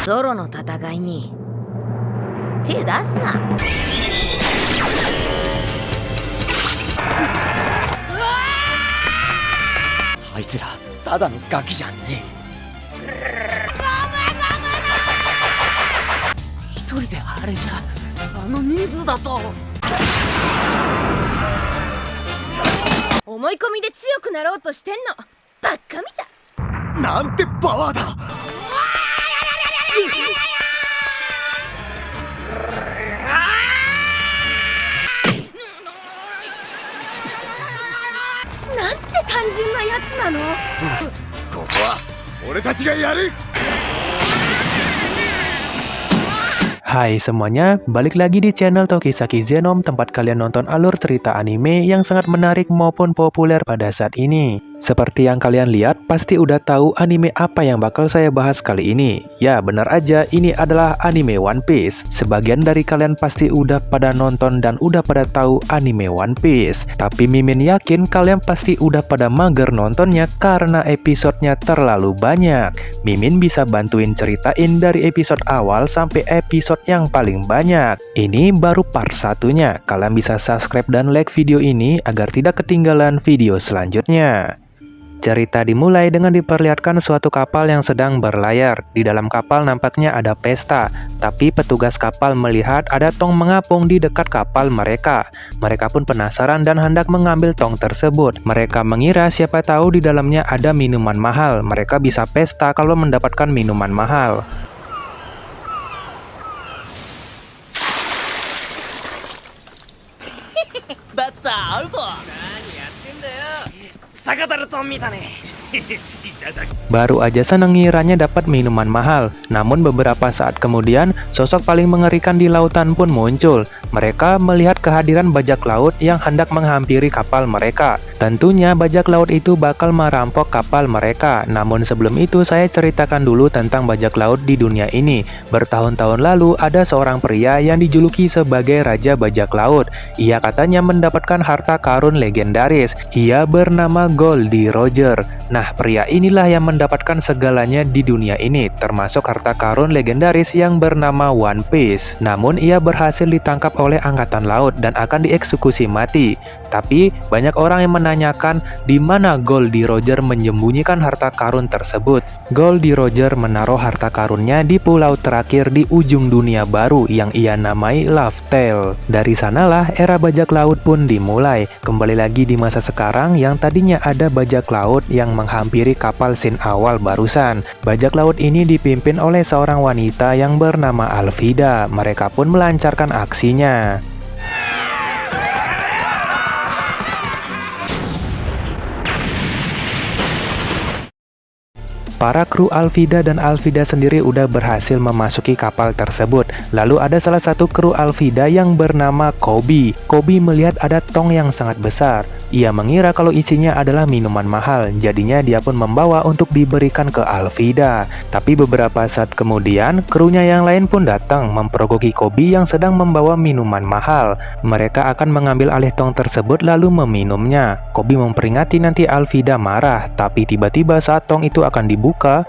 ゾロの戦いに手出すな。あいつらただのガキじゃんね。一人であれじゃあの人数だと。思い込みで強くなろうとしてんのばっかみた。なんてパワーだ。なんて単純なやつなの。ここは俺たちがやる。Hai semuanya, balik lagi di channel Tokisaki Zenom, tempat kalian nonton alur cerita anime yang sangat menarik maupun populer pada saat ini. Seperti yang kalian lihat, pasti udah tahu anime apa yang bakal saya bahas kali ini. Ya, benar aja, ini adalah anime One Piece. Sebagian dari kalian pasti udah pada nonton dan udah pada tahu anime One Piece. Tapi Mimin yakin kalian pasti udah pada mager nontonnya karena episodenya terlalu banyak. Mimin bisa bantuin ceritain dari episode awal sampai episode yang paling banyak. Ini baru part satunya. Kalian bisa subscribe dan like video ini agar tidak ketinggalan video selanjutnya. Cerita dimulai dengan diperlihatkan suatu kapal yang sedang berlayar. Di dalam kapal nampaknya ada pesta, tapi petugas kapal melihat ada tong mengapung di dekat kapal mereka. Mereka pun penasaran dan hendak mengambil tong tersebut. Mereka mengira siapa tahu di dalamnya ada minuman mahal. Mereka bisa pesta kalau mendapatkan minuman mahal. Baru aja seneng ngiranya dapat minuman mahal. Namun beberapa saat kemudian, sosok paling mengerikan di lautan pun muncul. Mereka melihat kehadiran bajak laut yang hendak menghampiri kapal mereka. Tentunya bajak laut itu bakal merampok kapal mereka. Namun sebelum itu saya ceritakan dulu tentang bajak laut di dunia ini. Bertahun-tahun lalu ada seorang pria yang dijuluki sebagai Raja Bajak Laut. Ia katanya mendapatkan harta karun legendaris. Ia bernama Goldie Roger. Nah, pria inilah yang mendapatkan segalanya di dunia ini, termasuk harta karun legendaris yang bernama One Piece. Namun ia berhasil ditangkap oleh angkatan laut dan akan dieksekusi mati. Tapi banyak orang yang menanyakan di mana Goldie Roger menyembunyikan harta karun tersebut. Goldie Roger menaruh harta karunnya di pulau terakhir di ujung dunia baru yang ia namai Love Tale. Dari sanalah era bajak laut pun dimulai. Kembali lagi di masa sekarang yang tadinya ada bajak laut yang menghampiri kapal scene awal barusan. Bajak laut ini dipimpin oleh seorang wanita yang bernama Alvida. Mereka pun melancarkan aksinya. Para kru Alvida dan Alvida sendiri udah berhasil memasuki kapal tersebut. Lalu ada salah satu kru Alvida yang bernama Koby. Koby melihat ada tong yang sangat besar. Ia mengira kalau isinya adalah minuman mahal, jadinya dia pun membawa untuk diberikan ke Alvida. Tapi beberapa saat kemudian, krunya yang lain pun datang mempergoki Koby yang sedang membawa minuman mahal. Mereka akan mengambil alih tong tersebut lalu meminumnya. Koby memperingati nanti Alvida marah, tapi tiba-tiba saat tong itu akan dibuka,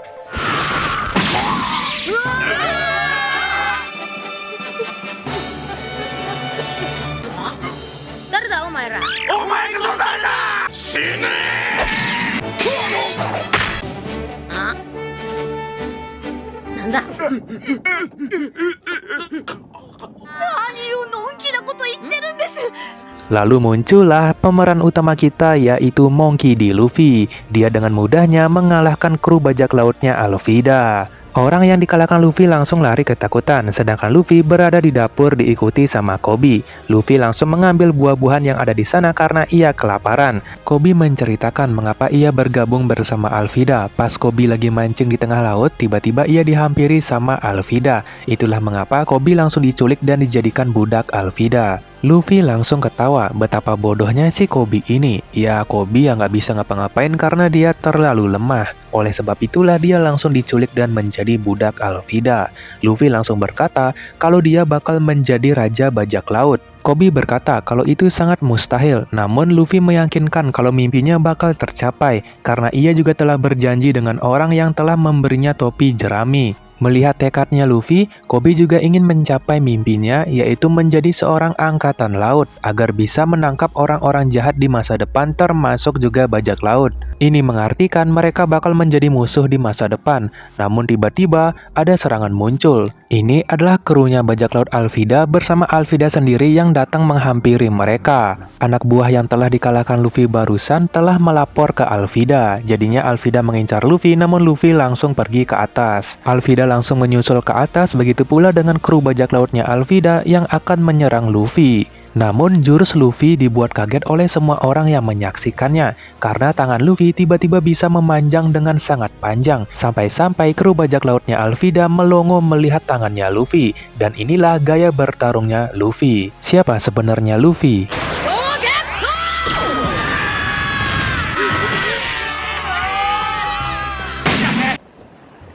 lalu muncullah pemeran utama kita, yaitu Monkey D. Luffy. Dia dengan mudahnya mengalahkan kru bajak lautnya Alvida. Orang yang dikalahkan Luffy langsung lari ketakutan, sedangkan Luffy berada di dapur diikuti sama Koby. Luffy langsung mengambil buah-buahan yang ada di sana karena ia kelaparan. Koby menceritakan mengapa ia bergabung bersama Alvida. Pas Koby lagi mancing di tengah laut, tiba-tiba ia dihampiri sama Alvida. Itulah mengapa Koby langsung diculik dan dijadikan budak Alvida. Luffy langsung ketawa betapa bodohnya si Koby ini. Ya, Koby yang nggak bisa ngapa-ngapain karena dia terlalu lemah. Oleh sebab itulah dia langsung diculik dan menjadi budak Alvida. Luffy langsung berkata kalau dia bakal menjadi raja bajak laut. Koby berkata kalau itu sangat mustahil, namun Luffy meyakinkan kalau mimpinya bakal tercapai karena ia juga telah berjanji dengan orang yang telah memberinya topi jerami. Melihat tekadnya Luffy, Koby juga ingin mencapai mimpinya, yaitu menjadi seorang angkatan laut agar bisa menangkap orang-orang jahat di masa depan termasuk juga bajak laut. Ini mengartikan mereka bakal menjadi musuh di masa depan, namun tiba-tiba ada serangan muncul. Ini adalah krunya bajak laut Alvida bersama Alvida sendiri yang datang menghampiri mereka. Anak buah yang telah dikalahkan Luffy barusan telah melapor ke Alvida. Jadinya Alvida mengincar Luffy, namun Luffy langsung pergi ke atas. Alvida langsung menyusul ke atas, begitu pula dengan kru bajak lautnya Alvida yang akan menyerang Luffy. Namun jurus Luffy dibuat kaget oleh semua orang yang menyaksikannya karena tangan Luffy tiba-tiba bisa memanjang dengan sangat panjang sampai-sampai kru bajak lautnya Alvida melongo melihat tangannya Luffy. Dan inilah gaya bertarungnya Luffy. Siapa sebenarnya Luffy?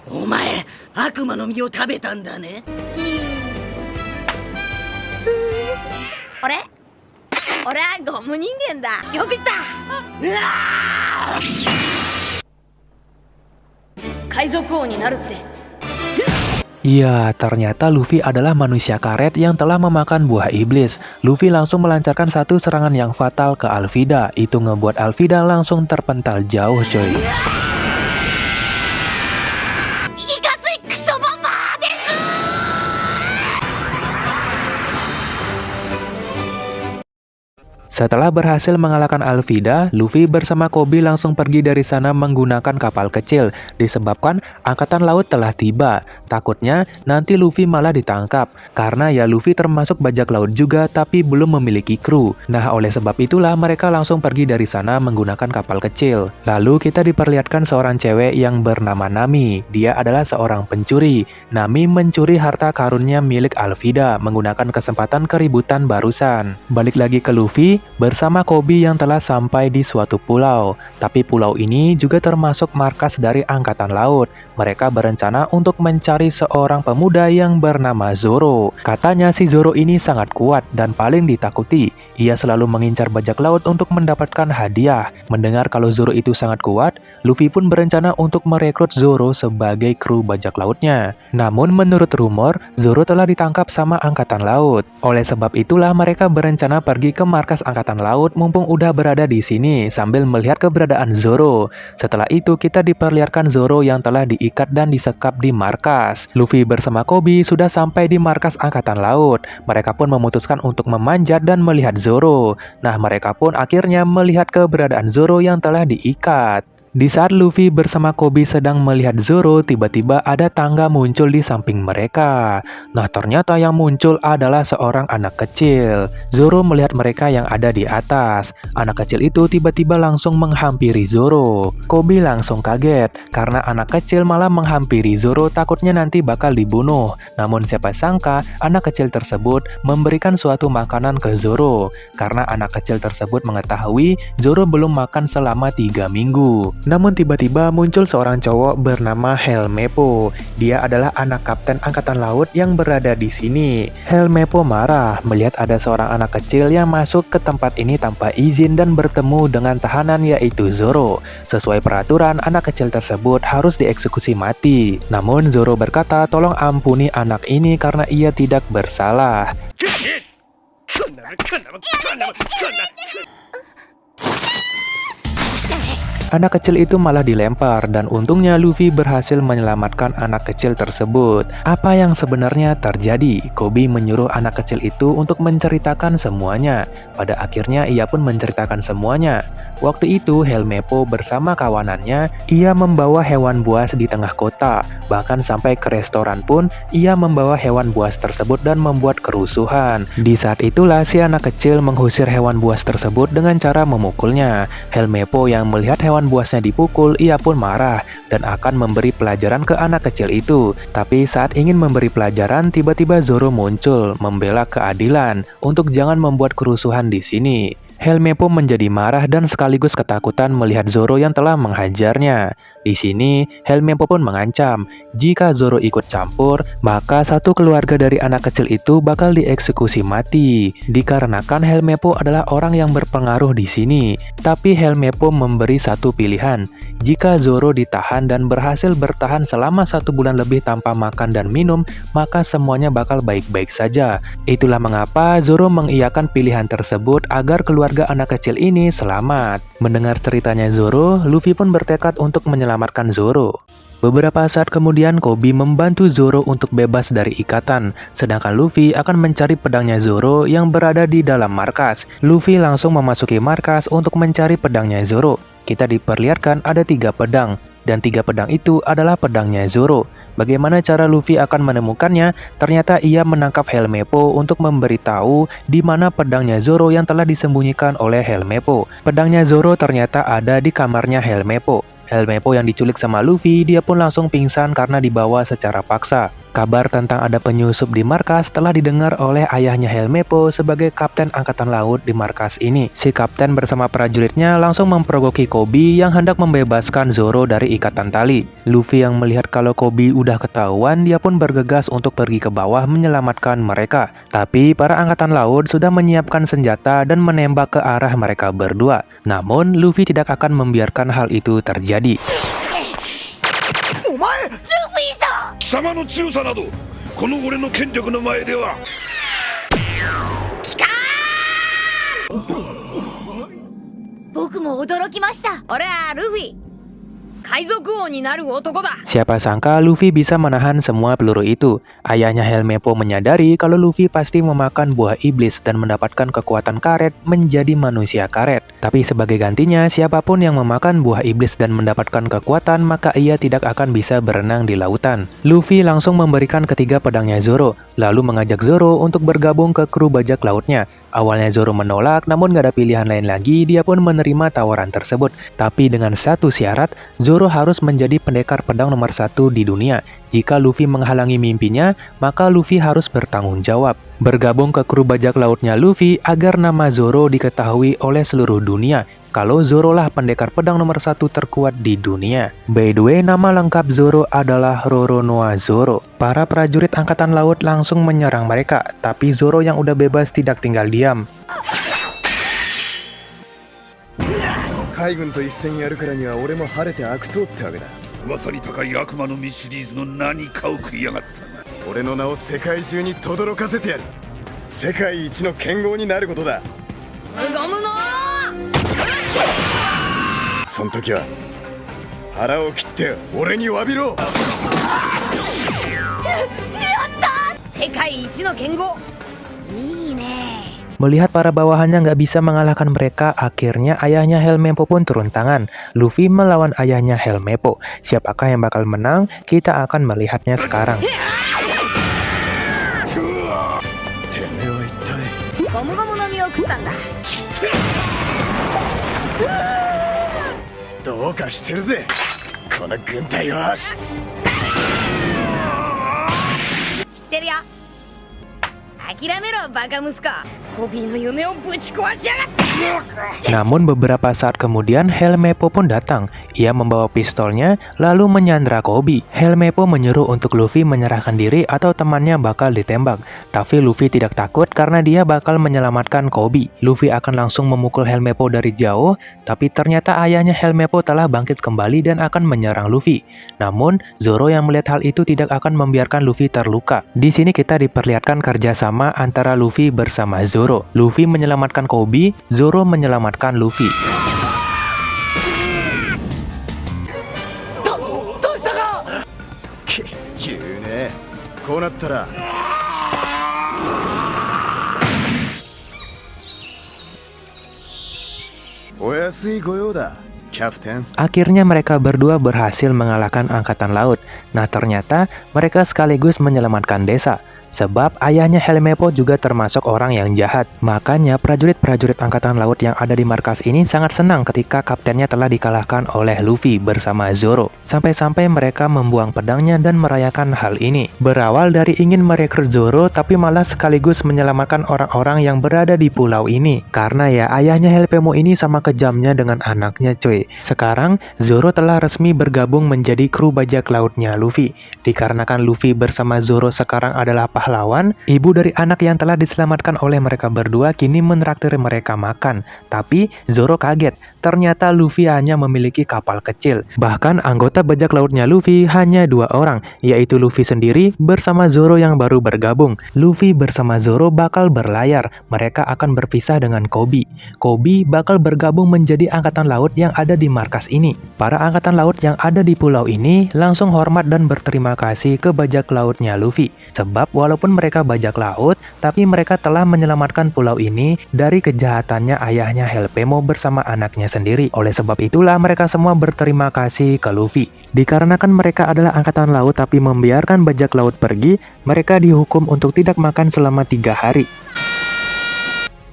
お前、悪魔の実を食べたんだね。あれ俺はゴム人間だ。よく言った。海賊王になるって。 Ya, ternyata Luffy adalah manusia karet yang telah memakan buah iblis. Luffy langsung melancarkan satu serangan yang fatal ke Alvida. Itu ngebuat Alvida langsung terpental jauh, coy. Setelah berhasil mengalahkan Alvida, Luffy bersama Koby langsung pergi dari sana menggunakan kapal kecil. Disebabkan angkatan laut telah tiba. Takutnya nanti Luffy malah ditangkap. Karena ya Luffy termasuk bajak laut juga tapi belum memiliki kru. Nah, oleh sebab itulah mereka langsung pergi dari sana menggunakan kapal kecil. Lalu kita diperlihatkan seorang cewek yang bernama Nami. Dia adalah seorang pencuri. Nami mencuri harta karunnya milik Alvida menggunakan kesempatan keributan barusan. Balik lagi ke Luffy bersama Koby yang telah sampai di suatu pulau. Tapi pulau ini juga termasuk markas dari angkatan laut. Mereka berencana untuk mencari seorang pemuda yang bernama Zoro. Katanya si Zoro ini sangat kuat dan paling ditakuti. Ia selalu mengincar bajak laut untuk mendapatkan hadiah. Mendengar kalau Zoro itu sangat kuat, Luffy pun berencana untuk merekrut Zoro sebagai kru bajak lautnya. Namun menurut rumor, Zoro telah ditangkap sama angkatan laut. Oleh sebab itulah mereka berencana pergi ke markas angkatan laut mumpung udah berada di sini sambil melihat keberadaan Zoro. Setelah itu kita diperlihatkan Zoro yang telah diikat dan disekap di markas. Luffy bersama Koby sudah sampai di markas angkatan laut. Mereka pun memutuskan untuk memanjat dan melihat Zoro. Nah, mereka pun akhirnya melihat keberadaan Zoro yang telah diikat. Di saat Luffy bersama Koby sedang melihat Zoro, tiba-tiba ada tangga muncul di samping mereka. Nah, ternyata yang muncul adalah seorang anak kecil. Zoro melihat mereka yang ada di atas. Anak kecil itu tiba-tiba langsung menghampiri Zoro. Koby langsung kaget karena anak kecil malah menghampiri Zoro, takutnya nanti bakal dibunuh. Namun siapa sangka anak kecil tersebut memberikan suatu makanan ke Zoro. Karena anak kecil tersebut mengetahui Zoro belum makan selama 3 minggu. Namun tiba-tiba muncul seorang cowok bernama Helmeppo. Dia adalah anak kapten angkatan laut yang berada di sini. Helmeppo marah melihat ada seorang anak kecil yang masuk ke tempat ini tanpa izin dan bertemu dengan tahanan yaitu Zoro. Sesuai peraturan, anak kecil tersebut harus dieksekusi mati. Namun Zoro berkata tolong ampuni anak ini karena ia tidak bersalah. Anak kecil itu malah dilempar dan untungnya Luffy berhasil menyelamatkan anak kecil tersebut. Apa yang sebenarnya terjadi? Koby menyuruh anak kecil itu untuk menceritakan semuanya. Pada akhirnya ia pun menceritakan semuanya. Waktu itu Helmeppo bersama kawanannya, ia membawa hewan buas di tengah kota. Bahkan sampai ke restoran pun ia membawa hewan buas tersebut dan membuat kerusuhan. Di saat itulah si anak kecil mengusir hewan buas tersebut dengan cara memukulnya. Helmeppo yang melihat hewan lawan buasnya dipukul, ia pun marah dan akan memberi pelajaran ke anak kecil itu. Tapi saat ingin memberi pelajaran, tiba-tiba Zoro muncul membela keadilan untuk jangan membuat kerusuhan di sini. Helmeppo menjadi marah dan sekaligus ketakutan melihat Zoro yang telah menghajarnya. Di sini, Helmeppo pun mengancam, jika Zoro ikut campur, maka satu keluarga dari anak kecil itu bakal dieksekusi mati. Dikarenakan Helmeppo adalah orang yang berpengaruh di sini. Tapi Helmeppo memberi satu pilihan. Jika Zoro ditahan dan berhasil bertahan selama 1 bulan lebih tanpa makan dan minum, maka semuanya bakal baik-baik saja. Itulah mengapa Zoro mengiyakan pilihan tersebut agar keluarga anak kecil ini selamat. Mendengar ceritanya Zoro, Luffy pun bertekad untuk menyelamatkan Zoro. Beberapa saat kemudian, Koby membantu Zoro untuk bebas dari ikatan, sedangkan Luffy akan mencari pedangnya Zoro yang berada di dalam markas. Luffy langsung memasuki markas untuk mencari pedangnya Zoro. Kita diperlihatkan ada 3 pedang, dan 3 pedang itu adalah pedangnya Zoro. Bagaimana cara Luffy akan menemukannya? Ternyata ia menangkap Helmeppo untuk memberitahu di mana pedangnya Zoro yang telah disembunyikan oleh Helmeppo. Pedangnya Zoro ternyata ada di kamarnya Helmeppo. Helmeppo yang diculik sama Luffy, dia pun langsung pingsan karena dibawa secara paksa. Kabar tentang ada penyusup di markas telah didengar oleh ayahnya Helmeppo sebagai kapten angkatan laut di markas ini. Si kapten bersama prajuritnya langsung memprogoki Koby yang hendak membebaskan Zoro dari ikatan tali. Luffy yang melihat kalau Koby udah ketahuan, dia pun bergegas untuk pergi ke bawah menyelamatkan mereka. Tapi para angkatan laut sudah menyiapkan senjata dan menembak ke arah mereka berdua. Namun Luffy tidak akan membiarkan hal itu terjadi. お前ルフィさん、貴様の強さなどこの俺の権力の前では僕も驚きました。俺はルフィ、海賊王になる男だ。 Siapa sangka Luffy bisa menahan semua peluru itu. Ayahnya Helmeppo menyadari kalau Luffy pasti memakan buah iblis dan mendapatkan kekuatan karet menjadi manusia karet. Tapi sebagai gantinya, siapapun yang memakan buah iblis dan mendapatkan kekuatan, maka ia tidak akan bisa berenang di lautan. Luffy langsung memberikan ketiga pedangnya Zoro, lalu mengajak Zoro untuk bergabung ke kru bajak lautnya. Awalnya Zoro menolak, namun gak ada pilihan lain lagi, dia pun menerima tawaran tersebut. Tapi dengan satu syarat, Zoro harus menjadi pendekar pedang nomor 1 di dunia. Jika Luffy menghalangi mimpinya, maka Luffy harus bertanggung jawab. Bergabung ke kru bajak lautnya Luffy agar nama Zoro diketahui oleh seluruh dunia. Kalau Zoro lah pendekar pedang nomor 1 terkuat di dunia. By the way, nama lengkap Zoro adalah Roronoa Zoro. Para prajurit angkatan laut langsung menyerang mereka, tapi Zoro yang udah bebas tidak tinggal diam. 海軍と一戦やるからには俺も晴れて悪党ってわけだ。噂に高い悪魔の実シリーズの何かを食いやがったな。俺の名を世界中に轟かせてやる。世界一の剣豪になることだ。無我無能。その時は腹を切って俺に詫びろ。世界一の剣豪。いいね。 Melihat para bawahannya nggak bisa mengalahkan mereka, akhirnya ayahnya Helmeppo pun turun tangan. Luffy melawan ayahnya Helmeppo. Siapakah yang bakal menang? Kita akan melihatnya sekarang. てめえは一体。ゴムゴムの実を食ったんだ。どうかしてるぜこの軍隊は。知ってるよ。諦めろバカ息子。コビーの夢をぶち壊しやがって。 Namun beberapa saat kemudian Helmeppo pun datang. Ia membawa pistolnya lalu menyandra Koby. Helmeppo menyuruh untuk Luffy menyerahkan diri atau temannya bakal ditembak. Tapi Luffy tidak takut karena dia bakal menyelamatkan Koby. Luffy akan langsung memukul Helmeppo dari jauh, tapi ternyata ayahnya Helmeppo telah bangkit kembali dan akan menyerang Luffy. Namun Zoro yang melihat hal itu tidak akan membiarkan Luffy terluka. Di sini kita diperlihatkan kerjasama antara Luffy bersama Zoro. Luffy menyelamatkan Koby, Zoro menyelamatkan Luffy. 言うねこうなったら。お安い御用だキャプテン。 Akhirnya mereka berdua berhasil mengalahkan angkatan laut. Nah ternyata mereka sekaligus menyelamatkan desa. sebab ayahnya Helmeppo juga termasuk orang yang jahat. Makanya prajurit-prajurit angkatan laut yang ada di markas ini sangat senang ketika kaptennya telah dikalahkan oleh Luffy bersama Zoro. Sampai-sampai mereka membuang pedangnya dan merayakan hal ini. Berawal dari ingin merekrut Zoro, tapi malah sekaligus menyelamatkan orang-orang yang berada di pulau ini. Karena ya ayahnya Helmeppo ini sama kejamnya dengan anaknya cuy. Sekarang Zoro telah resmi bergabung menjadi kru bajak lautnya Luffy. Dikarenakan Luffy bersama Zoro sekarang adalah pahlawan, ibu dari anak yang telah diselamatkan oleh mereka berdua kini menraktir mereka makan. Tapi Zoro kaget, ternyata Luffy hanya memiliki kapal kecil. Bahkan anggota bajak lautnya Luffy hanya 2 orang, yaitu Luffy sendiri bersama Zoro yang baru bergabung. Luffy bersama Zoro bakal berlayar, mereka akan berpisah dengan Koby. Koby bakal bergabung menjadi angkatan laut yang ada di markas ini. Para angkatan laut yang ada di pulau ini langsung hormat dan berterima kasih ke bajak lautnya Luffy. Sebab walaupun mereka bajak laut, tapi mereka telah menyelamatkan pulau ini dari kejahatannya ayahnya Helmeppo bersama anaknya sendiri. Oleh sebab itulah mereka semua berterima kasih ke Luffy. Dikarenakan mereka adalah angkatan laut tapi membiarkan bajak laut pergi, mereka dihukum untuk tidak makan selama 3 hari.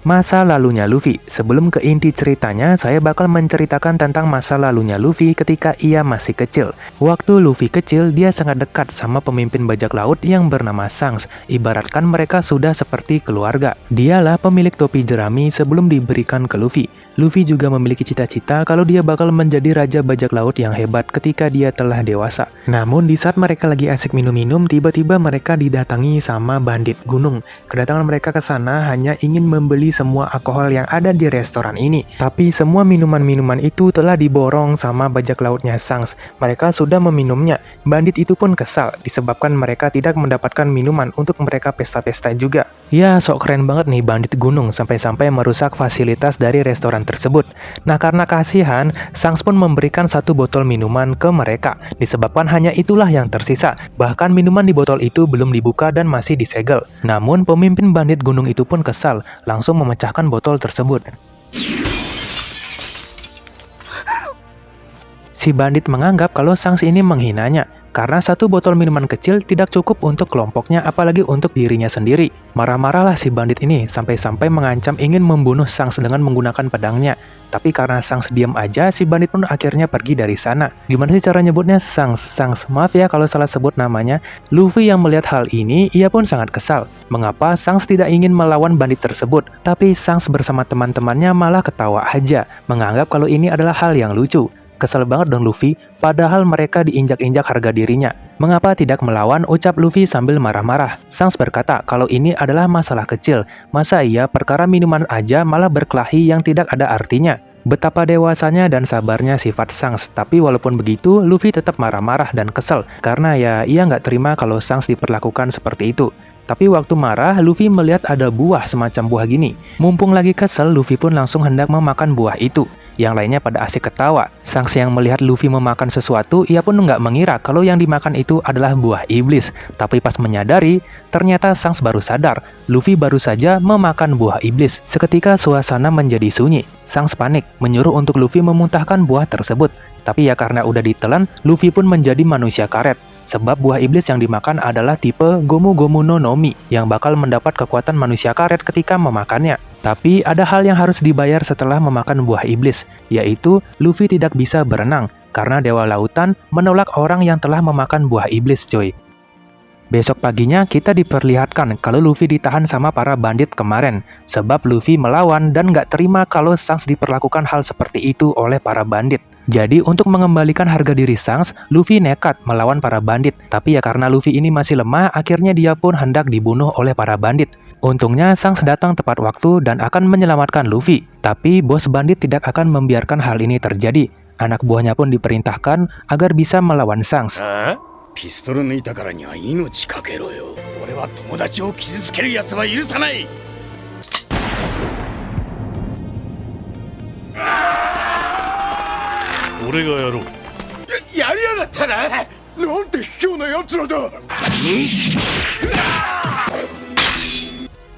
Masa lalunya Luffy. Sebelum ke inti ceritanya, saya bakal menceritakan tentang masa lalunya Luffy ketika ia masih kecil. Waktu Luffy kecil, dia sangat dekat sama pemimpin bajak laut yang bernama Shanks. Ibaratkan mereka sudah seperti keluarga. Dialah pemilik topi jerami sebelum diberikan ke Luffy. Luffy juga memiliki cita-cita kalau dia bakal menjadi raja bajak laut yang hebat ketika dia telah dewasa. Namun di saat mereka lagi asik minum-minum, tiba-tiba mereka didatangi sama bandit gunung. Kedatangan mereka ke sana hanya ingin membeli semua alkohol yang ada di restoran ini. Tapi semua minuman-minuman itu telah diborong sama bajak lautnya Shanks. Mereka sudah meminumnya. Bandit itu pun kesal disebabkan mereka tidak mendapatkan minuman untuk mereka pesta-pesta juga. Ya, sok keren banget nih bandit gunung sampai-sampai merusak fasilitas dari restoran tersebut. Nah, karena kasihan, Shanks pun memberikan 1 botol minuman ke mereka. Disebabkan hanya itulah yang tersisa. Bahkan minuman di botol itu belum dibuka dan masih disegel. Namun pemimpin bandit gunung itu pun kesal, langsung memecahkan botol tersebut. Si bandit menganggap kalau Shanks ini menghinanya, karena 1 botol minuman kecil tidak cukup untuk kelompoknya apalagi untuk dirinya sendiri. Marah-marahlah si bandit ini sampai-sampai mengancam ingin membunuh Shanks dengan menggunakan pedangnya. Tapi karena Shanks diam aja, si bandit pun akhirnya pergi dari sana. Gimana sih cara nyebutnya Shanks? Maaf ya kalau salah sebut namanya. Luffy yang melihat hal ini, ia pun sangat kesal. Mengapa Shanks tidak ingin melawan bandit tersebut? Tapi Shanks bersama teman-temannya malah ketawa aja, menganggap kalau ini adalah hal yang lucu. Kesel banget dong Luffy, padahal mereka diinjak-injak harga dirinya. Mengapa tidak melawan, ucap Luffy sambil marah-marah. Shanks berkata kalau ini adalah masalah kecil. Masa iya perkara minuman aja malah berkelahi yang tidak ada artinya. Betapa dewasanya dan sabarnya sifat Shanks. Tapi walaupun begitu, Luffy tetap marah-marah dan kesel. Karena ya ia nggak terima kalau Shanks diperlakukan seperti itu. Tapi waktu marah, Luffy melihat ada buah semacam buah gini. Mumpung lagi kesel, Luffy pun langsung hendak memakan buah itu. Yang lainnya pada asik ketawa. Shanks yang melihat Luffy memakan sesuatu, ia pun nggak mengira kalau yang dimakan itu adalah buah iblis. Tapi pas menyadari, ternyata Shanks baru sadar, Luffy baru saja memakan buah iblis. Seketika suasana menjadi sunyi. Shanks panik, menyuruh untuk Luffy memuntahkan buah tersebut. Tapi ya karena udah ditelan, Luffy pun menjadi manusia karet. Sebab buah iblis yang dimakan adalah tipe Gomu Gomu no Nomi yang bakal mendapat kekuatan manusia karet ketika memakannya. Tapi ada hal yang harus dibayar setelah memakan buah iblis, yaitu Luffy tidak bisa berenang karena Dewa Lautan menolak orang yang telah memakan buah iblis coy. Besok paginya kita diperlihatkan kalau Luffy ditahan sama para bandit kemarin. Sebab Luffy melawan dan nggak terima kalau Shanks diperlakukan hal seperti itu oleh para bandit. Jadi untuk mengembalikan harga diri Shanks, Luffy nekat melawan para bandit. Tapi ya karena Luffy ini masih lemah, akhirnya dia pun hendak dibunuh oleh para bandit. Untungnya Shanks datang tepat waktu dan akan menyelamatkan Luffy. Tapi bos bandit tidak akan membiarkan hal ini terjadi. Anak buahnya pun diperintahkan agar bisa melawan Shanks. ピストル抜いたからには命かけろよ。俺は友達を傷つける奴は許さない。俺がやろう。やりやがったな。なんて卑怯な奴らだ。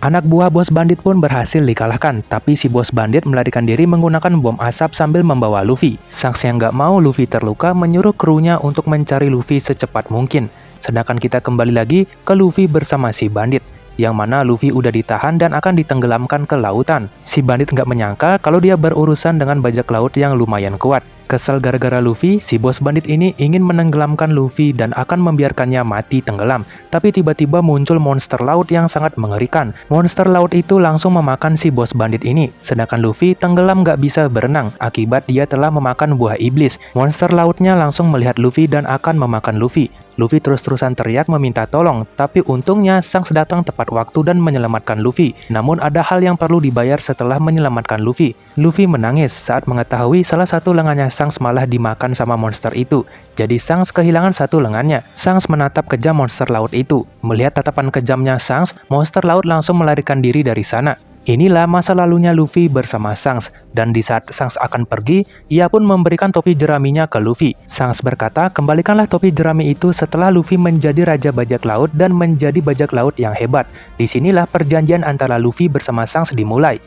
Anak buah bos bandit pun berhasil dikalahkan, tapi si bos bandit melarikan diri menggunakan bom asap sambil membawa Luffy. Shanks yang nggak mau Luffy terluka menyuruh krunya untuk mencari Luffy secepat mungkin. Sedangkan kita kembali lagi ke Luffy bersama si bandit, yang mana Luffy udah ditahan dan akan ditenggelamkan ke lautan. Si bandit nggak menyangka kalau dia berurusan dengan bajak laut yang lumayan kuat. Kesal gara-gara Luffy, si bos bandit ini ingin menenggelamkan Luffy dan akan membiarkannya mati tenggelam. Tapi tiba-tiba muncul monster laut yang sangat mengerikan. Monster laut itu langsung memakan si bos bandit ini. Sedangkan Luffy tenggelam nggak bisa berenang akibat dia telah memakan buah iblis. Monster lautnya langsung melihat Luffy dan akan memakan Luffy. Luffy terus-terusan teriak meminta tolong, tapi untungnya Shanks datang tepat waktu dan menyelamatkan Luffy. Namun ada hal yang perlu dibayar setelah menyelamatkan Luffy. Luffy menangis saat mengetahui salah satu lengannya Shanks malah dimakan sama monster itu. Jadi Shanks kehilangan satu lengannya. Shanks menatap kejam monster laut itu. Melihat tatapan kejamnya Shanks, monster laut langsung melarikan diri dari sana. Inilah masa lalunya Luffy bersama Shanks, dan di saat Shanks akan pergi, ia pun memberikan topi jeraminya ke Luffy. Shanks berkata, kembalikanlah topi jerami itu setelah Luffy menjadi raja bajak laut dan menjadi bajak laut yang hebat. Disinilah perjanjian antara Luffy bersama Shanks dimulai.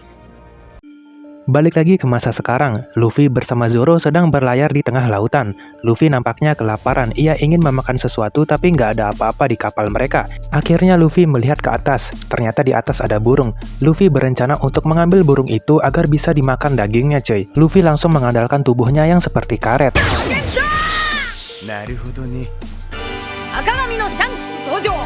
Balik lagi ke masa sekarang, Luffy bersama Zoro sedang berlayar di tengah lautan. Luffy nampaknya kelaparan, ia ingin memakan sesuatu tapi nggak ada apa-apa di kapal mereka. Akhirnya Luffy melihat ke atas, ternyata di atas ada burung. Luffy berencana untuk mengambil burung itu agar bisa dimakan dagingnya cuy. Luffy langsung mengandalkan tubuhnya yang seperti karet. Akagami no Shanks dojo.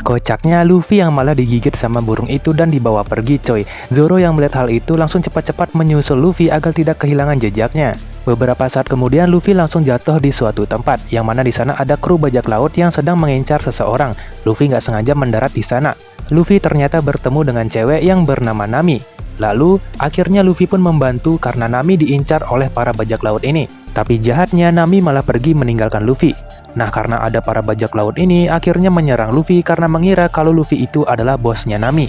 Kocaknya Luffy yang malah digigit sama burung itu dan dibawa pergi coy. Zoro yang melihat hal itu langsung cepat-cepat menyusul Luffy agar tidak kehilangan jejaknya. Beberapa saat kemudian Luffy langsung jatuh di suatu tempat, yang mana di sana ada kru bajak laut yang sedang mengincar seseorang. Luffy nggak sengaja mendarat di sana. Luffy ternyata bertemu dengan cewek yang bernama Nami. Lalu, akhirnya Luffy pun membantu karena Nami diincar oleh para bajak laut ini. Tapi jahatnya Nami malah pergi meninggalkan Luffy. Nah, karena ada para bajak laut ini, akhirnya menyerang Luffy karena mengira kalau Luffy itu adalah bosnya Nami.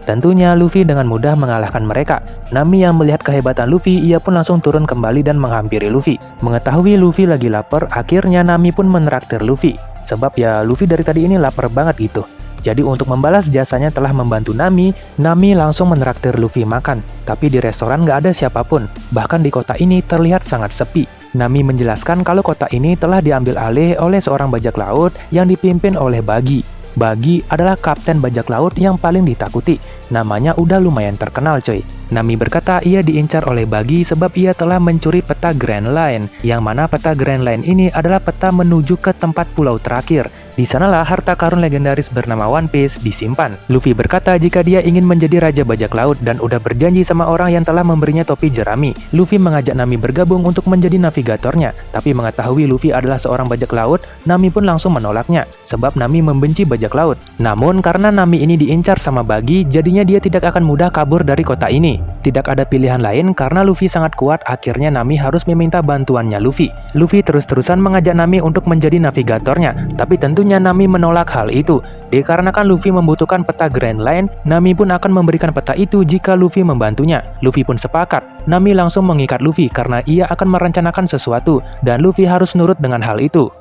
Tentunya Luffy dengan mudah mengalahkan mereka. Nami yang melihat kehebatan Luffy, ia pun langsung turun kembali dan menghampiri Luffy. Mengetahui Luffy lagi lapar, akhirnya Nami pun menraktir Luffy. Sebab ya Luffy dari tadi ini lapar banget gitu. Jadi untuk membalas jasanya telah membantu Nami, Nami langsung menraktir Luffy makan. Tapi di restoran nggak ada siapapun. Bahkan di kota ini terlihat sangat sepi. Nami menjelaskan kalau kota ini telah diambil alih oleh seorang bajak laut yang dipimpin oleh Buggy. Buggy adalah kapten bajak laut yang paling ditakuti. Namanya udah lumayan terkenal coy. Nami berkata ia diincar oleh Buggy sebab ia telah mencuri peta Grand Line. Yang mana peta Grand Line ini adalah peta menuju ke tempat pulau terakhir. Di sanalah harta karun legendaris bernama One Piece disimpan. Luffy berkata jika dia ingin menjadi raja bajak laut dan udah berjanji sama orang yang telah memberinya topi jerami. Luffy mengajak Nami bergabung untuk menjadi navigatornya. Tapi mengetahui Luffy adalah seorang bajak laut, Nami pun langsung menolaknya. Sebab Nami membenci bajak laut. Namun karena Nami ini diincar sama Buggy, jadinya dia tidak akan mudah kabur dari kota ini. Tidak ada pilihan lain karena Luffy sangat kuat, akhirnya Nami harus meminta bantuannya Luffy. Luffy terus-terusan mengajak Nami untuk menjadi navigatornya, tapi tentunya Nami menolak hal itu. Dikarenakan Luffy membutuhkan peta Grand Line, Nami pun akan memberikan peta itu jika Luffy membantunya. Luffy pun sepakat. Nami langsung mengikat Luffy karena ia akan merencanakan sesuatu, dan Luffy harus nurut dengan hal itu.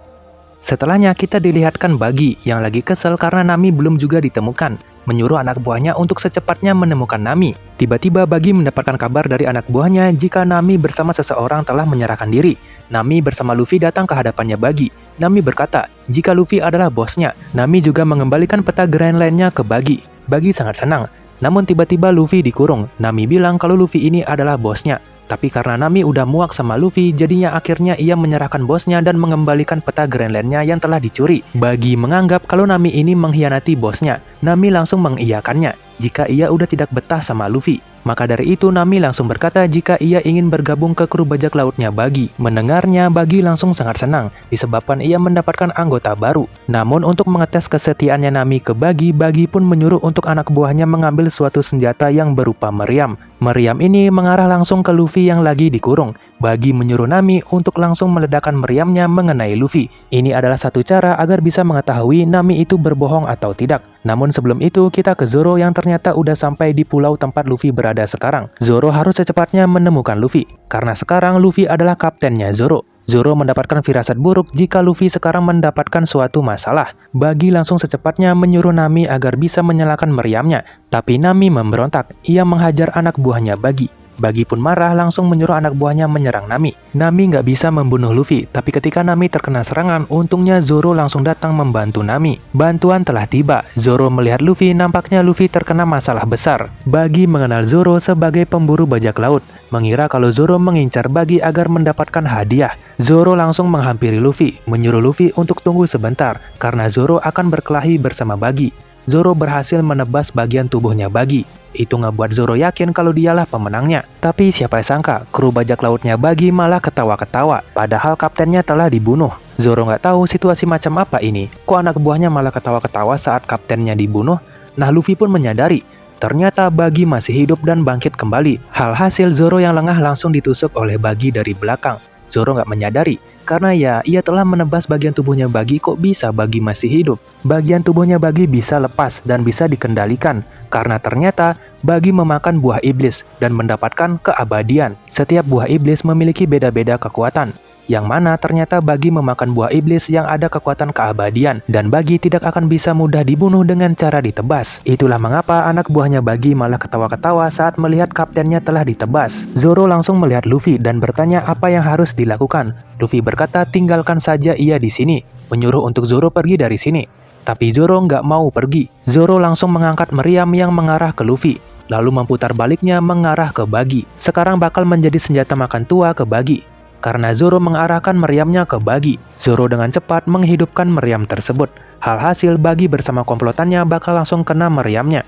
Setelahnya kita dilihatkan Buggy yang lagi kesel karena Nami belum juga ditemukan, menyuruh anak buahnya untuk secepatnya menemukan Nami. Tiba-tiba Buggy mendapatkan kabar dari anak buahnya jika Nami bersama seseorang telah menyerahkan diri. Nami bersama Luffy datang ke hadapannya Buggy. Nami berkata jika Luffy adalah bosnya. Nami juga mengembalikan peta Grand Line-nya ke Buggy. Buggy sangat senang. Namun tiba-tiba Luffy dikurung. Nami bilang kalau Luffy ini adalah bosnya. Tapi karena Nami udah muak sama Luffy, jadinya akhirnya ia menyerahkan bosnya dan mengembalikan peta Grand Line-nya yang telah dicuri. Buggy menganggap kalau Nami ini mengkhianati bosnya. Nami langsung mengiyakannya jika ia udah tidak betah sama Luffy. Maka dari itu Nami langsung berkata jika ia ingin bergabung ke kru bajak lautnya Buggy. Mendengarnya, Buggy langsung sangat senang disebabkan ia mendapatkan anggota baru. Namun untuk mengetes kesetiaannya Nami ke Buggy, Buggy pun menyuruh untuk anak buahnya mengambil suatu senjata yang berupa meriam. Meriam ini mengarah langsung ke Luffy yang lagi dikurung. Buggy menyuruh Nami untuk langsung meledakkan meriamnya mengenai Luffy. Ini adalah satu cara agar bisa mengetahui Nami itu berbohong atau tidak. Namun sebelum itu kita ke Zoro yang ternyata udah sampai di pulau tempat Luffy berada sekarang. Zoro harus secepatnya menemukan Luffy, karena sekarang Luffy adalah kaptennya Zoro. Zoro mendapatkan firasat buruk jika Luffy sekarang mendapatkan suatu masalah. Buggy langsung secepatnya menyuruh Nami agar bisa menyalakan meriamnya. Tapi Nami memberontak, ia menghajar anak buahnya Buggy. Buggy pun marah langsung menyuruh anak buahnya menyerang Nami. Nami nggak bisa membunuh Luffy, tapi ketika Nami terkena serangan, untungnya Zoro langsung datang membantu Nami. Bantuan telah tiba. Zoro melihat Luffy, nampaknya Luffy terkena masalah besar. Buggy mengenal Zoro sebagai pemburu bajak laut, mengira kalau Zoro mengincar Buggy agar mendapatkan hadiah. Zoro langsung menghampiri Luffy, menyuruh Luffy untuk tunggu sebentar, karena Zoro akan berkelahi bersama Buggy. Zoro berhasil menebas bagian tubuhnya Buggy. Itu ngebuat Zoro yakin kalau dialah pemenangnya. Tapi siapa sangka, kru bajak lautnya Buggy malah ketawa-ketawa, padahal kaptennya telah dibunuh. Zoro nggak tahu situasi macam apa ini. Kok anak buahnya malah ketawa-ketawa saat kaptennya dibunuh? Nah, Luffy pun menyadari, ternyata Buggy masih hidup dan bangkit kembali. Hasil Zoro yang lengah langsung ditusuk oleh Buggy dari belakang. Zoro nggak menyadari, karena ya ia telah menebas bagian tubuhnya Buggy, kok bisa Buggy masih hidup. Bagian tubuhnya Buggy bisa lepas dan bisa dikendalikan, karena ternyata Buggy memakan buah iblis dan mendapatkan keabadian. Setiap buah iblis memiliki beda-beda kekuatan, yang mana ternyata Buggy memakan buah iblis yang ada kekuatan keabadian, dan Buggy tidak akan bisa mudah dibunuh dengan cara ditebas. Itulah mengapa anak buahnya Buggy malah ketawa-ketawa saat melihat kaptennya telah ditebas. Zoro langsung melihat Luffy dan bertanya apa yang harus dilakukan. Luffy berkata tinggalkan saja ia di sini, menyuruh untuk Zoro pergi dari sini. Tapi Zoro nggak mau pergi. Zoro langsung mengangkat meriam yang mengarah ke Luffy, lalu memutar baliknya mengarah ke Buggy. Sekarang bakal menjadi senjata makan tua ke Buggy. Karena Zoro mengarahkan meriamnya ke Buggy, Zoro dengan cepat menghidupkan meriam tersebut. Hasil Buggy bersama komplotannya bakal langsung kena meriamnya.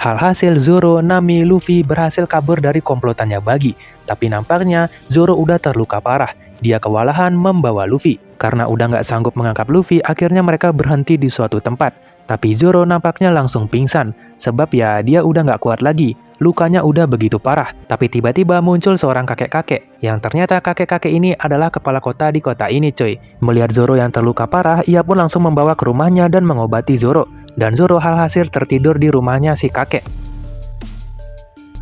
Hasil Zoro, Nami, Luffy berhasil kabur dari komplotannya Buggy. Tapi nampaknya Zoro udah terluka parah. Dia kewalahan membawa Luffy. Karena udah nggak sanggup mengangkat Luffy, akhirnya mereka berhenti di suatu tempat. Tapi Zoro nampaknya langsung pingsan, sebab ya dia udah nggak kuat lagi. Lukanya udah begitu parah. Tapi tiba-tiba muncul seorang kakek-kakek, yang ternyata kakek-kakek ini adalah kepala kota di kota ini coy. Melihat Zoro yang terluka parah, ia pun langsung membawa ke rumahnya dan mengobati Zoro. Dan Zoro hasil tertidur di rumahnya si kakek.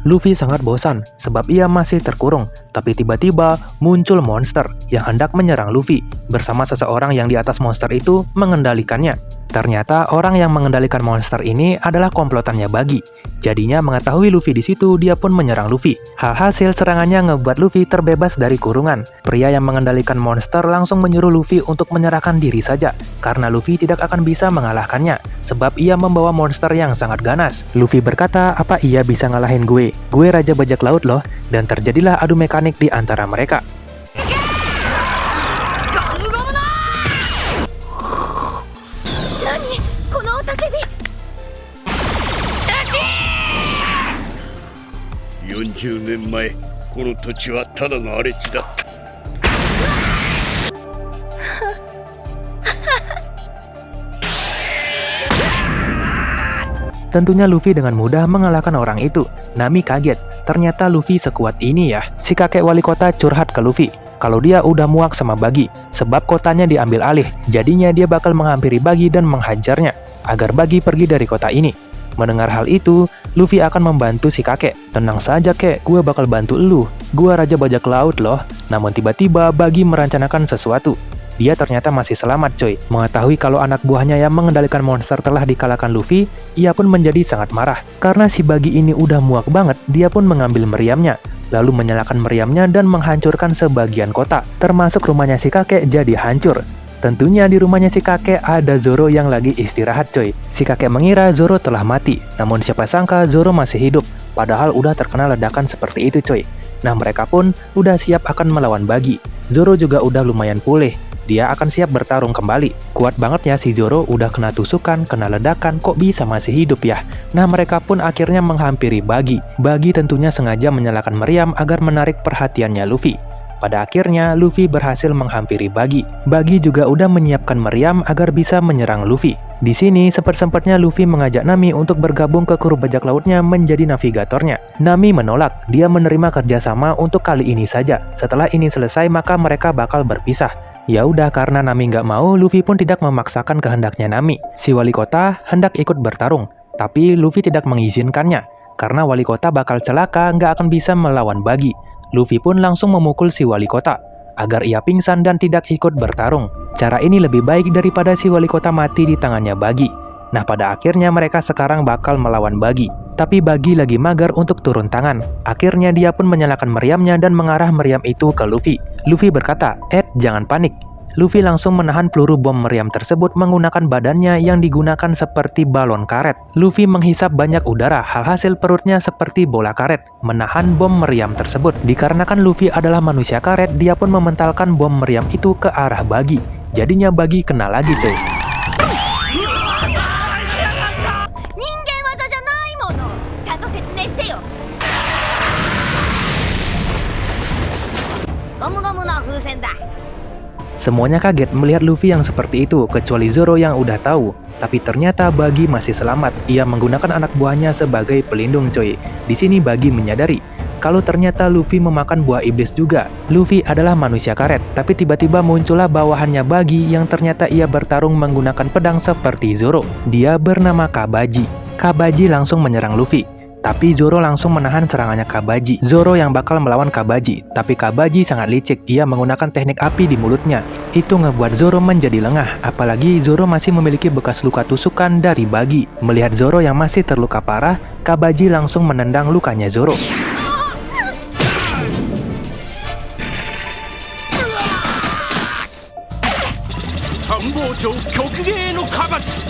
Luffy sangat bosan sebab ia masih terkurung, tapi tiba-tiba muncul monster yang hendak menyerang Luffy. Bersama seseorang yang di atas monster itu mengendalikannya. Ternyata orang yang mengendalikan monster ini adalah komplotannya Buggy. Jadinya mengetahui Luffy di situ, dia pun menyerang Luffy. Hasil serangannya ngebuat Luffy terbebas dari kurungan. Pria yang mengendalikan monster langsung menyuruh Luffy untuk menyerahkan diri saja, karena Luffy tidak akan bisa mengalahkannya, sebab ia membawa monster yang sangat ganas. Luffy berkata, apa ia bisa ngalahin gue? Gue raja bajak laut loh. Dan terjadilah adu mekanik di antara mereka.40年前この土地はただの荒れ地だった。 Tentunya Luffy dengan mudah mengalahkan orang itu. Nami kaget, ternyata Luffy sekuat ini ya. Si kakek wali kota curhat ke Luffy kalau dia udah muak sama Buggy, sebab kotanya diambil alih. Jadinya dia bakal menghampiri Buggy dan menghajarnya, agar Buggy pergi dari kota ini. Mendengar hal itu, Luffy akan membantu si kakek. Tenang saja kek, gue bakal bantu lu. Gue raja bajak laut loh. Namun tiba-tiba Buggy merencanakan sesuatu. Dia ternyata masih selamat coy. Mengetahui kalau anak buahnya yang mengendalikan monster telah dikalahkan Luffy, ia pun menjadi sangat marah. Karena si Buggy ini udah muak banget, dia pun mengambil meriamnya, lalu menyalakan meriamnya dan menghancurkan sebagian kota, termasuk rumahnya si kakek jadi hancur. Tentunya di rumahnya si kakek ada Zoro yang lagi istirahat coy. Si kakek mengira Zoro telah mati, namun siapa sangka Zoro masih hidup, padahal udah terkena ledakan seperti itu coy. Nah mereka pun udah siap akan melawan Buggy. Zoro juga udah lumayan pulih. Dia akan siap bertarung kembali. Kuat banget ya si Zoro, udah kena tusukan, kena ledakan, kok bisa masih hidup ya? Nah mereka pun akhirnya menghampiri Buggy. Buggy tentunya sengaja menyalakan meriam agar menarik perhatiannya Luffy. Pada akhirnya Luffy berhasil menghampiri Buggy. Buggy juga udah menyiapkan meriam agar bisa menyerang Luffy. Di sini sempat-sempatnya Luffy mengajak Nami untuk bergabung ke kru bajak lautnya menjadi navigatornya. Nami menolak, dia menerima kerjasama untuk kali ini saja. Setelah ini selesai maka mereka bakal berpisah. Ya udah, karena Nami nggak mau, Luffy pun tidak memaksakan kehendaknya Nami. Si wali kota hendak ikut bertarung, tapi Luffy tidak mengizinkannya. Karena wali kota bakal celaka, nggak akan bisa melawan Buggy. Luffy pun langsung memukul si wali kota, agar ia pingsan dan tidak ikut bertarung. Cara ini lebih baik daripada si wali kota mati di tangannya Buggy. Nah, pada akhirnya mereka sekarang bakal melawan Buggy. Tapi Buggy lagi mager untuk turun tangan. Akhirnya dia pun menyalakan meriamnya dan mengarah meriam itu ke Luffy. Luffy berkata, jangan panik." Luffy langsung menahan peluru bom meriam tersebut menggunakan badannya yang digunakan seperti balon karet. Luffy menghisap banyak udara, hasil perutnya seperti bola karet, menahan bom meriam tersebut. Dikarenakan Luffy adalah manusia karet, dia pun mementalkan bom meriam itu ke arah Buggy. Jadinya Buggy kena lagi, cuy. Semuanya kaget melihat Luffy yang seperti itu, kecuali Zoro yang udah tahu. Tapi ternyata Buggy masih selamat. Ia menggunakan anak buahnya sebagai pelindung, coy. Di sini Buggy menyadari kalau ternyata Luffy memakan buah iblis juga. Luffy adalah manusia karet, tapi tiba-tiba muncullah bawahannya Buggy yang ternyata ia bertarung menggunakan pedang seperti Zoro. Dia bernama Kabaji. Kabaji langsung menyerang Luffy. Tapi Zoro langsung menahan serangannya Kabaji. Zoro yang bakal melawan Kabaji, tapi Kabaji sangat licik. Ia menggunakan teknik api di mulutnya. Itu ngebuat Zoro menjadi lengah. Apalagi Zoro masih memiliki bekas luka tusukan dari Buggy. Melihat Zoro yang masih terluka parah, Kabaji langsung menendang lukanya Zoro.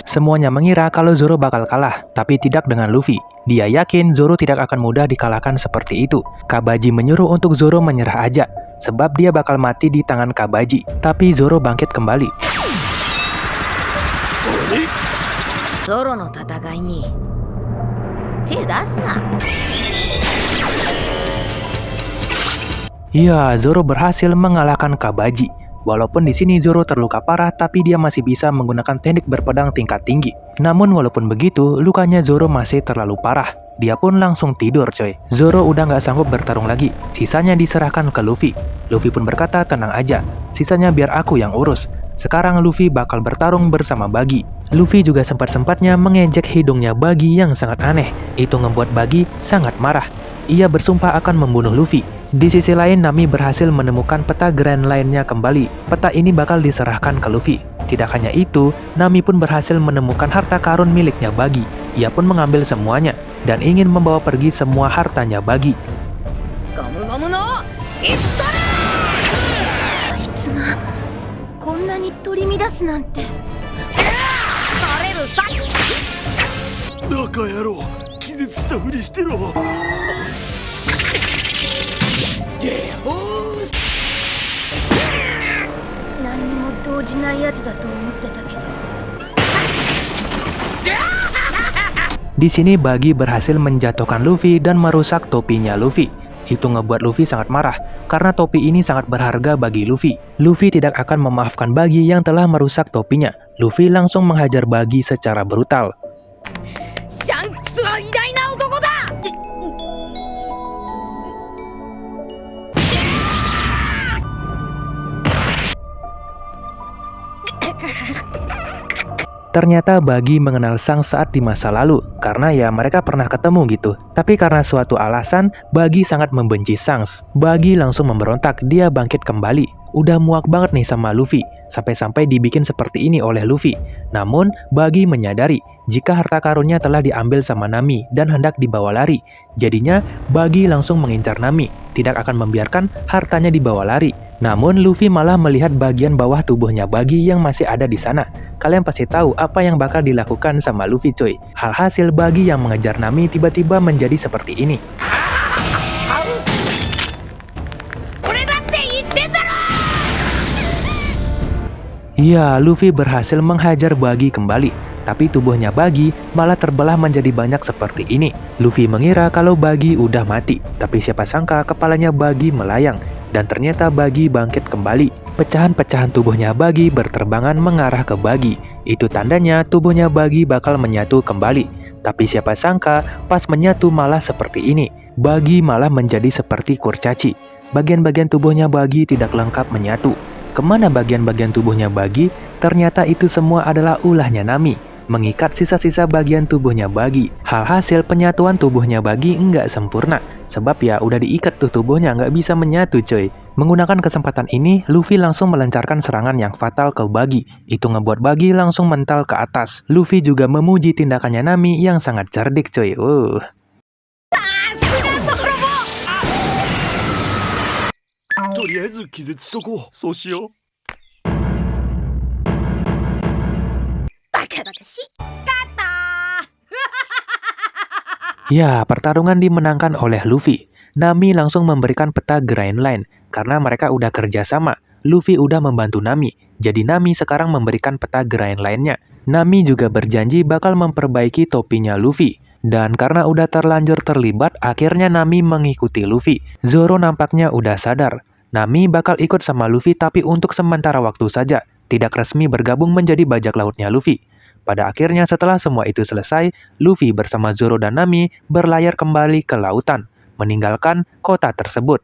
Semuanya mengira kalau Zoro bakal kalah, tapi tidak dengan Luffy. Dia yakin Zoro tidak akan mudah dikalahkan seperti itu. Kabaji menyuruh untuk Zoro menyerah aja, sebab dia bakal mati di tangan Kabaji. Tapi Zoro bangkit kembali. Zoro no tatagai ni te dasu na. Iya, Zoro berhasil mengalahkan Kabaji. Walaupun di sini Zoro terluka parah, tapi dia masih bisa menggunakan teknik berpedang tingkat tinggi. Namun walaupun begitu, lukanya Zoro masih terlalu parah. Dia pun langsung tidur, coy. Zoro udah nggak sanggup bertarung lagi. Sisanya diserahkan ke Luffy. Luffy pun berkata, "Tenang aja, sisanya biar aku yang urus." Sekarang Luffy bakal bertarung bersama Buggy. Luffy juga sempat-sempatnya mengejek hidungnya Buggy yang sangat aneh. Itu ngebuat Buggy sangat marah. Ia bersumpah akan membunuh Luffy. Di sisi lain, Nami berhasil menemukan peta Grand lainnya kembali. Peta ini bakal diserahkan ke Luffy. Tidak hanya itu, Nami pun berhasil menemukan harta karun miliknya Buggy. Ia pun mengambil semuanya dan ingin membawa pergi semua hartanya Buggy. Gomu-gomu no Itara! Aitsu ga konna ni torimidasu nante. Tareru sa! バカ野郎、気絶したふりしてろ。何にも動じないやつだと思ってたけど。Di sini Buggy berhasil menjatuhkan Luffy dan merusak topinya Luffy. Itu ngebuat Luffy sangat marah, karena topi ini sangat berharga bagi Luffy. Luffy tidak akan memaafkan Buggy yang telah merusak topinya. Luffy langsung menghajar Buggy secara brutal. Shanks wa idai na otoko da! Ternyata Buggy mengenal Shanks saat di masa lalu, karena ya mereka pernah ketemu gitu. Tapi karena suatu alasan, Buggy sangat membenci Shanks. Buggy langsung memberontak, dia bangkit kembali. Udah muak banget nih sama Luffy, sampai-sampai dibikin seperti ini oleh Luffy. Namun, Buggy menyadari jika harta karunnya telah diambil sama Nami dan hendak dibawa lari. Jadinya, Buggy langsung mengincar Nami, tidak akan membiarkan hartanya dibawa lari. Namun, Luffy malah melihat bagian bawah tubuhnya Buggy yang masih ada di sana. Kalian pasti tahu apa yang bakal dilakukan sama Luffy, coy. Hasil Buggy yang mengejar Nami tiba-tiba menjadi seperti ini. Iya, Luffy berhasil menghajar Buggy kembali, tapi tubuhnya Buggy malah terbelah menjadi banyak seperti ini. Luffy mengira kalau Buggy udah mati, tapi siapa sangka kepalanya Buggy melayang, dan ternyata Buggy bangkit kembali. Pecahan-pecahan tubuhnya Buggy berterbangan mengarah ke Buggy. Itu tandanya tubuhnya Buggy bakal menyatu kembali. Tapi siapa sangka pas menyatu malah seperti ini. Buggy malah menjadi seperti kurcaci. Bagian-bagian tubuhnya Buggy tidak lengkap menyatu. Kemana bagian-bagian tubuhnya Bagi? Ternyata itu semua adalah ulahnya Nami, mengikat sisa-sisa bagian tubuhnya Bagi. Hasil penyatuan tubuhnya Bagi nggak sempurna, sebab ya udah diikat tuh tubuhnya nggak bisa menyatu coy. Menggunakan kesempatan ini, Luffy langsung melancarkan serangan yang fatal ke Bagi. Itu ngebuat Bagi langsung mental ke atas. Luffy juga memuji tindakannya Nami yang sangat cerdik coy. とりあえず気絶しとこう。そうしよう。バカバカしい。勝った Ya, pertarungan dimenangkan oleh Luffy. Nami langsung memberikan peta Grand Line, karena mereka udah kerja sama. Luffy udah membantu Nami, jadi Nami sekarang memberikan peta Grand Line-nya. Nami juga berjanji bakal memperbaiki topinya Luffy. Dan karena udah terlanjur terlibat, akhirnya Nami mengikuti Luffy. Zoro nampaknya udah sadar. Nami bakal ikut sama Luffy tapi untuk sementara waktu saja, tidak resmi bergabung menjadi bajak lautnya Luffy. Pada akhirnya setelah semua itu selesai, Luffy bersama Zoro dan Nami berlayar kembali ke lautan, meninggalkan kota tersebut.